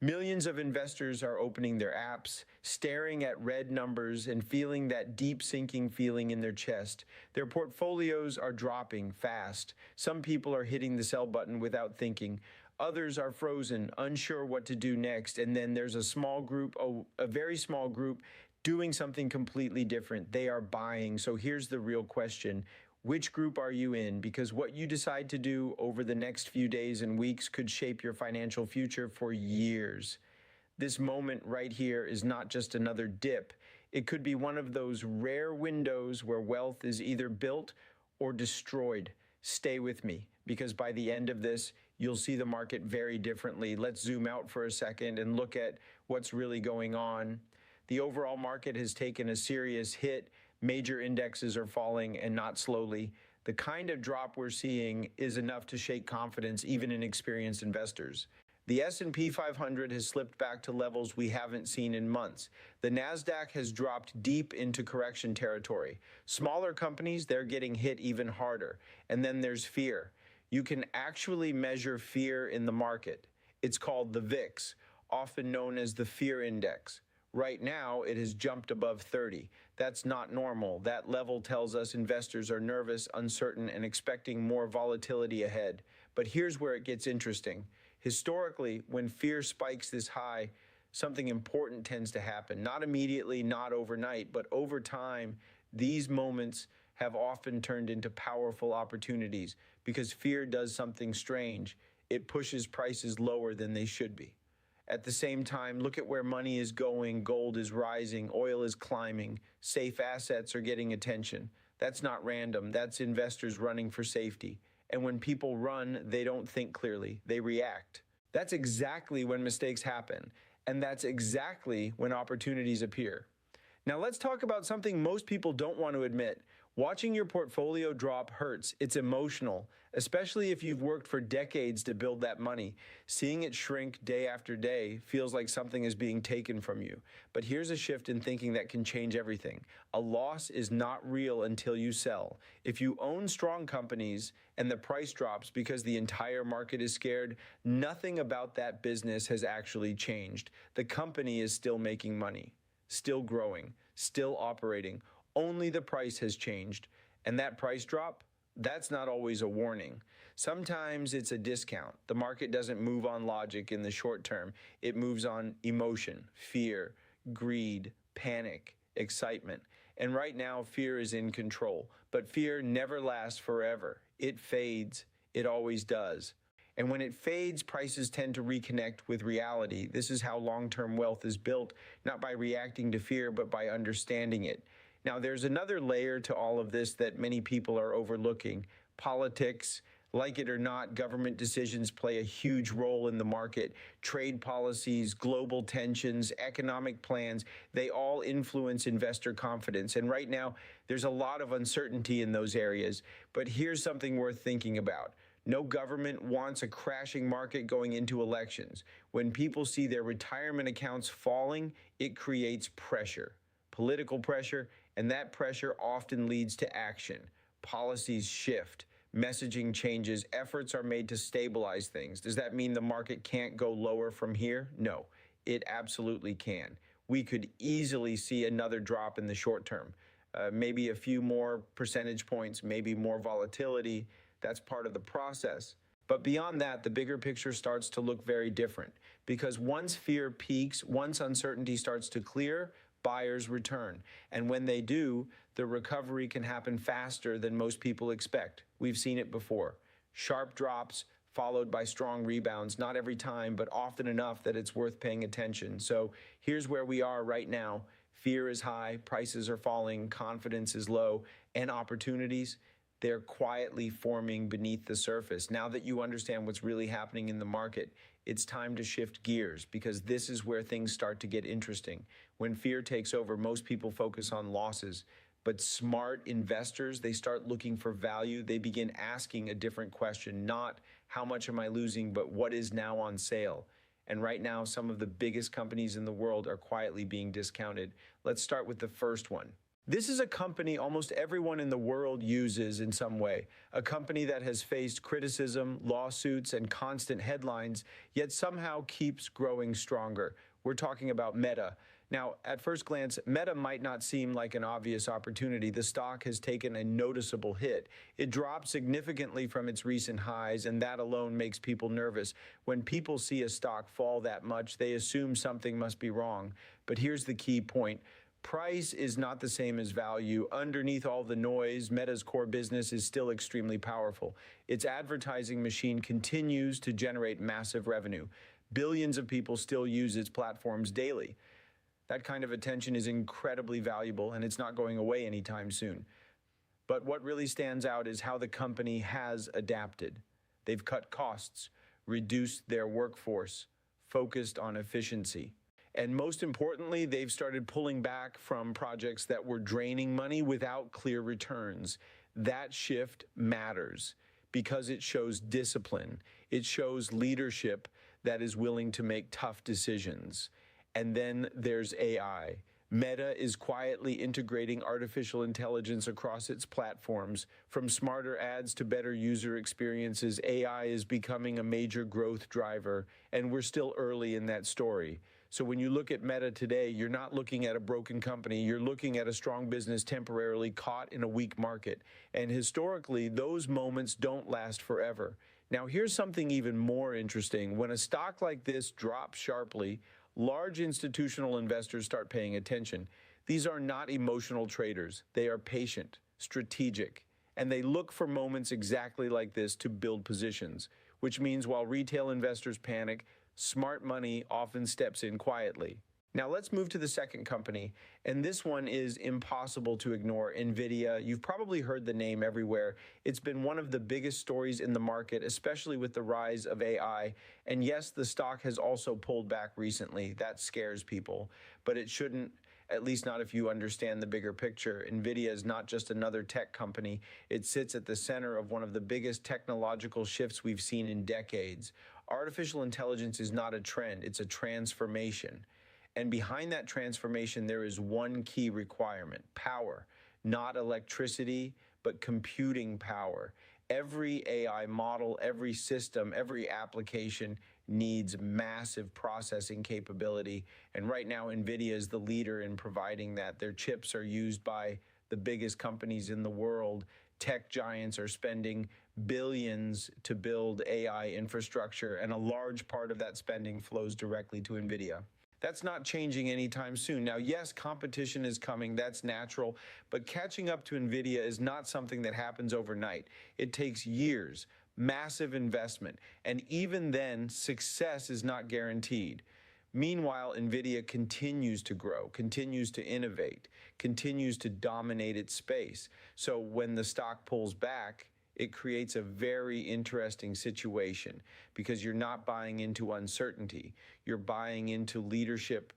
Millions of investors are opening their apps, staring at red numbers and feeling that deep sinking feeling in their chest. Their portfolios are dropping fast. Some people are hitting the sell button without thinking. Others are frozen, unsure what to do next. And then there's a small group, a very small group, doing something completely different. They are buying. So here's the real question. Which group are you in? Because what you decide to do over the next few days and weeks could shape your financial future for years. This moment right here is not just another dip. It could be one of those rare windows where wealth is either built or destroyed. Stay with me, because by the end of this, you'll see the market very differently. Let's zoom out for a second and look at what's really going on. The overall market has taken a serious hit. Major indexes are falling, and not slowly. The kind of drop we're seeing is enough to shake confidence even in experienced investors. The S&P 500 has slipped back to levels we haven't seen in months. The Nasdaq has dropped deep into correction territory. Smaller companies, they're getting hit even harder. And then there's fear. You can actually measure fear in the market. It's called the VIX, often known as the fear index. Right now, it has jumped above 30. That's not normal. That level tells us investors are nervous, uncertain, and expecting more volatility ahead. But here's where it gets interesting. Historically, when fear spikes this high, something important tends to happen. Not immediately, not overnight, but over time, these moments have often turned into powerful opportunities because fear does something strange. It pushes prices lower than they should be. At the same time, look at where money is going. Gold is rising, oil is climbing, safe assets are getting attention. That's not random. That's investors running for safety. And when people run, they don't think clearly. They react. That's exactly when mistakes happen. And that's exactly when opportunities appear. Now let's talk about something most people don't want to admit. Watching your portfolio drop hurts. It's emotional, especially if you've worked for decades to build that money. Seeing it shrink day after day feels like something is being taken from you. But here's a shift in thinking that can change everything. A loss is not real until you sell. If you own strong companies and the price drops because the entire market is scared, nothing about that business has actually changed. The company is still making money, still growing, still operating. Only the price has changed. And that price drop, that's not always a warning. Sometimes it's a discount. The market doesn't move on logic in the short term. It moves on emotion, fear, greed, panic, excitement. And right now, fear is in control. But fear never lasts forever. It fades. It always does. And when it fades, prices tend to reconnect with reality. This is how long-term wealth is built, not by reacting to fear, but by understanding it. Now, there's another layer to all of this that many people are overlooking. Politics, like it or not, government decisions play a huge role in the market. Trade policies, global tensions, economic plans, they all influence investor confidence. And right now, there's a lot of uncertainty in those areas. But here's something worth thinking about. No government wants a crashing market going into elections. When people see their retirement accounts falling, it creates pressure, political pressure, and that pressure often leads to action. Policies shift, messaging changes, efforts are made to stabilize things. Does that mean the market can't go lower from here? No, it absolutely can. We could easily see another drop in the short term, maybe a few more percentage points, maybe more volatility. That's part of the process. But beyond that, the bigger picture starts to look very different, because once fear peaks, once uncertainty starts to clear, buyers return. And when they do, the recovery can happen faster than most people expect. We've seen it before. Sharp drops followed by strong rebounds, not every time, but often enough that it's worth paying attention. So here's where we are right now. Fear is high, prices are falling, confidence is low, and opportunities, they're quietly forming beneath the surface. Now that you understand what's really happening in the market, it's time to shift gears, because this is where things start to get interesting. When fear takes over, most people focus on losses. But smart investors, they start looking for value. They begin asking a different question, not how much am I losing, but what is now on sale? And right now, some of the biggest companies in the world are quietly being discounted. Let's start with the first one. This is a company almost everyone in the world uses in some way, a company that has faced criticism, lawsuits, and constant headlines, yet somehow keeps growing stronger. We're talking about Meta. Now, at first glance, Meta might not seem like an obvious opportunity. The stock has taken a noticeable hit. It dropped significantly from its recent highs, and that alone makes people nervous. When people see a stock fall that much, they assume something must be wrong. But here's the key point. Price is not the same as value. Underneath all the noise, Meta's core business is still extremely powerful. Its advertising machine continues to generate massive revenue. Billions of people still use its platforms daily. That kind of attention is incredibly valuable, and it's not going away anytime soon. But what really stands out is how the company has adapted. They've cut costs, reduced their workforce, focused on efficiency. And most importantly, they've started pulling back from projects that were draining money without clear returns. That shift matters because it shows discipline. It shows leadership that is willing to make tough decisions. And then there's AI. Meta is quietly integrating artificial intelligence across its platforms. From smarter ads to better user experiences, AI is becoming a major growth driver, and we're still early in that story. So when you look at Meta today, you're not looking at a broken company. You're looking at a strong business temporarily caught in a weak market. And historically, those moments don't last forever. Now, here's something even more interesting. When a stock like this drops sharply, large institutional investors start paying attention. These are not emotional traders. They are patient, strategic, and they look for moments exactly like this to build positions, which means while retail investors panic, smart money often steps in quietly. Now let's move to the second company, and this one is impossible to ignore, NVIDIA. You've probably heard the name everywhere. It's been one of the biggest stories in the market, especially with the rise of AI. And yes, the stock has also pulled back recently. That scares people, but it shouldn't, at least not if you understand the bigger picture. NVIDIA is not just another tech company. It sits at the center of one of the biggest technological shifts we've seen in decades. Artificial intelligence is not a trend, it's a transformation. And behind that transformation, there is one key requirement: power, not electricity, but computing power. Every AI model, every system, every application needs massive processing capability. And right now, NVIDIA is the leader in providing that. Their chips are used by the biggest companies in the world. Tech giants are spending billions to build AI infrastructure, and a large part of that spending flows directly to NVIDIA. That's not changing anytime soon. Now, yes, competition is coming, that's natural, but catching up to NVIDIA is not something that happens overnight. It takes years, massive investment, and even then, success is not guaranteed. Meanwhile, NVIDIA continues to grow, continues to innovate, continues to dominate its space. So when the stock pulls back, it creates a very interesting situation because you're not buying into uncertainty. You're buying into leadership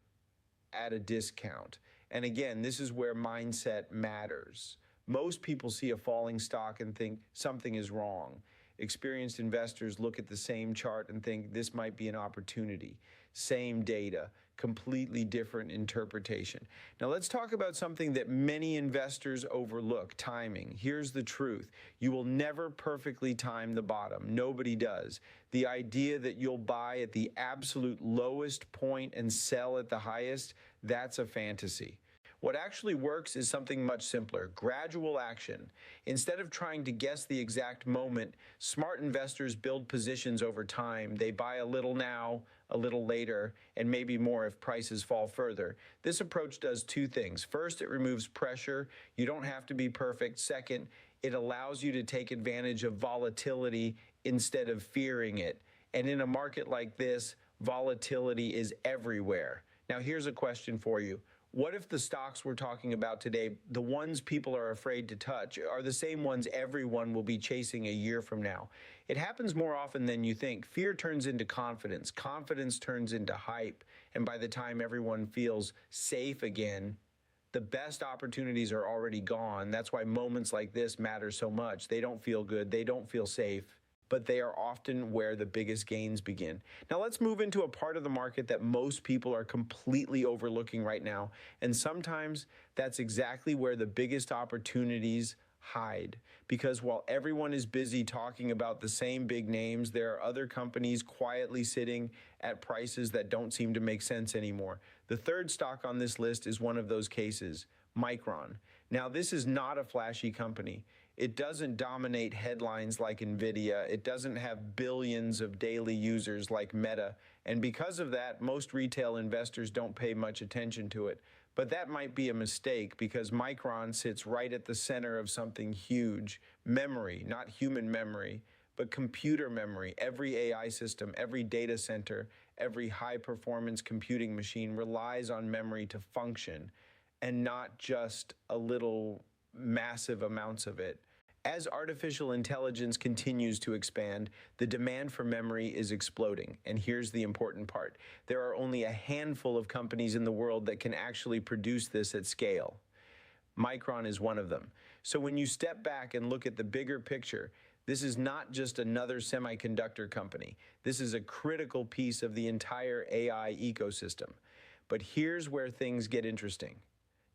at a discount. And again, this is where mindset matters. Most people see a falling stock and think something is wrong. Experienced investors look at the same chart and think this might be an opportunity. Same data, completely different interpretation. Now let's talk about something that many investors overlook: timing. Here's the truth. You will never perfectly time the bottom. Nobody does. The idea that you'll buy at the absolute lowest point and sell at the highest, that's a fantasy. What actually works is something much simpler: gradual action. Instead of trying to guess the exact moment, smart investors build positions over time. They buy a little now, a little later, and maybe more if prices fall further. This approach does two things. First, it removes pressure. You don't have to be perfect. Second, it allows you to take advantage of volatility instead of fearing it. And in a market like this, volatility is everywhere. Now, here's a question for you. What if the stocks we're talking about today, the ones people are afraid to touch, are the same ones everyone will be chasing a year from now? It happens more often than you think. Fear turns into confidence. Confidence turns into hype. And by the time everyone feels safe again, the best opportunities are already gone. That's why moments like this matter so much. They don't feel good. They don't feel safe. but they are often where the biggest gains begin. Now let's move into a part of the market that most people are completely overlooking right now, and sometimes that's exactly where the biggest opportunities hide. Because while everyone is busy talking about the same big names, there are other companies quietly sitting at prices that don't seem to make sense anymore. The third stock on this list is one of those cases, Micron. Now, this is not a flashy company. It doesn't dominate headlines like Nvidia. It doesn't have billions of daily users like Meta. And because of that, most retail investors don't pay much attention to it. But that might be a mistake because Micron sits right at the center of something huge. Memory, not human memory, but computer memory. Every AI system, every data center, every high-performance computing machine relies on memory to function, and not just a little massive amounts of it. As artificial intelligence continues to expand, the demand for memory is exploding. And here's the important part. There are only a handful of companies in the world that can actually produce this at scale. Micron is one of them. So when you step back and look at the bigger picture, this is not just another semiconductor company. This is a critical piece of the entire AI ecosystem. But here's where things get interesting.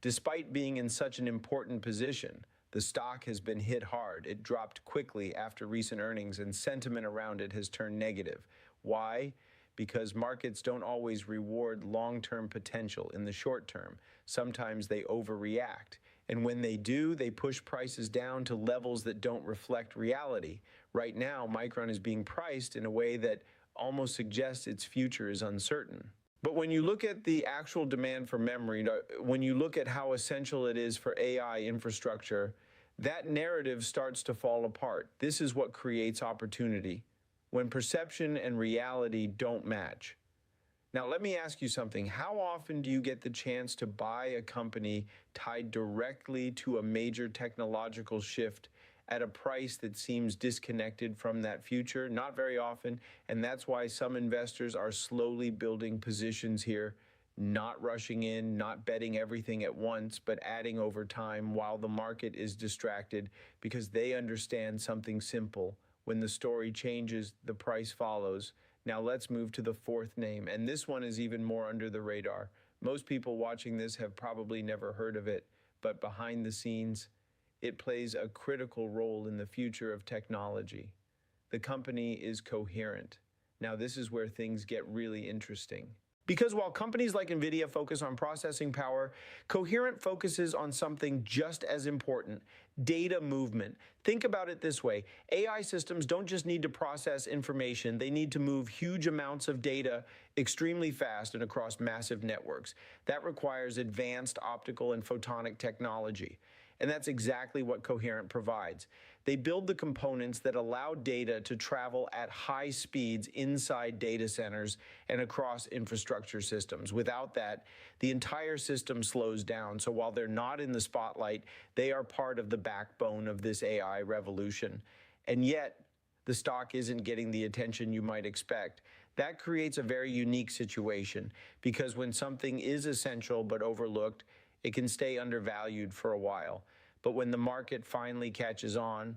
Despite being in such an important position, the stock has been hit hard. It dropped quickly after recent earnings, and sentiment around it has turned negative. Why? Because markets don't always reward long-term potential in the short term. Sometimes they overreact. And when they do, they push prices down to levels that don't reflect reality. Right now, Micron is being priced in a way that almost suggests its future is uncertain. But when you look at the actual demand for memory, when you look at how essential it is for AI infrastructure, that narrative starts to fall apart. This is what creates opportunity, when perception and reality don't match. Now, let me ask you something. How often do you get the chance to buy a company tied directly to a major technological shift at a price that seems disconnected from that future? Not very often, and that's why some investors are slowly building positions here, not rushing in, not betting everything at once, but adding over time while the market is distracted, because they understand something simple. When the story changes, the price follows. Now let's move to the fourth name, and this one is even more under the radar. Most people watching this have probably never heard of it, but behind the scenes, it plays a critical role in the future of technology. The company is Coherent. Now, this is where things get really interesting. Because while companies like Nvidia focus on processing power, Coherent focuses on something just as important, data movement. Think about it this way. AI systems don't just need to process information, they need to move huge amounts of data extremely fast and across massive networks. That requires advanced optical and photonic technology. And that's exactly what Coherent provides. They build the components that allow data to travel at high speeds inside data centers and across infrastructure systems. Without that, the entire system slows down. So while they're not in the spotlight, they are part of the backbone of this AI revolution. And yet, the stock isn't getting the attention you might expect. That creates a very unique situation, because when something is essential but overlooked, it can stay undervalued for a while. But when the market finally catches on,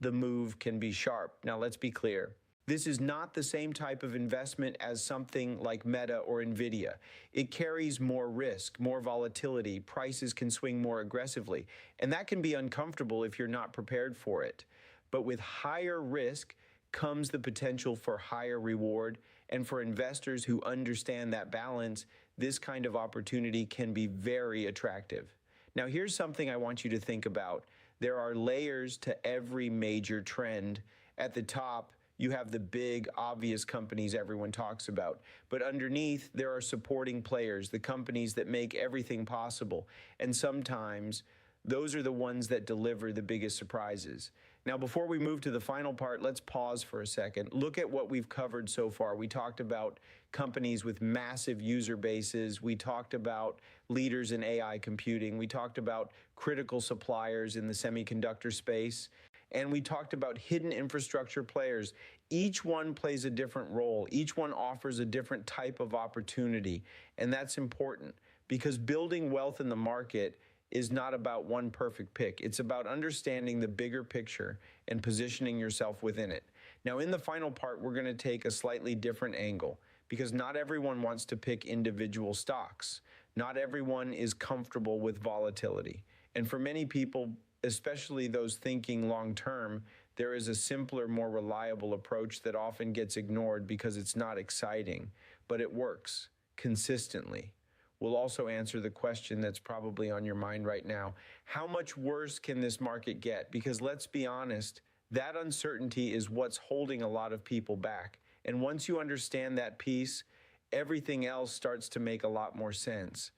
the move can be sharp. Now, let's be clear. This is not the same type of investment as something like Meta or Nvidia. It carries more risk, more volatility. Prices can swing more aggressively. And that can be uncomfortable if you're not prepared for it. But with higher risk comes the potential for higher reward. And for investors who understand that balance, this kind of opportunity can be very attractive. Now, here's something I want you to think about. There are layers to every major trend. At the top, you have the big, obvious companies everyone talks about. But underneath, there are supporting players, the companies that make everything possible. And sometimes, those are the ones that deliver the biggest surprises. Now, before we move to the final part, let's pause for a second. Look at what we've covered so far. We talked about companies with massive user bases. We talked about leaders in AI computing. We talked about critical suppliers in the semiconductor space. And we talked about hidden infrastructure players. Each one plays a different role. Each one offers a different type of opportunity. And that's important, because building wealth in the market is not about one perfect pick. It's about understanding the bigger picture and positioning yourself within it. Now, in the final part, we're going to take a slightly different angle because not everyone wants to pick individual stocks. Not everyone is comfortable with volatility. And for many people, especially those thinking long term, there is a simpler, more reliable approach that often gets ignored because it's not exciting, but it works consistently. We'll also answer the question that's probably on your mind right now. How much worse can this market get? Because let's be honest, that uncertainty is what's holding a lot of people back. And once you understand that piece, everything else starts to make a lot more sense.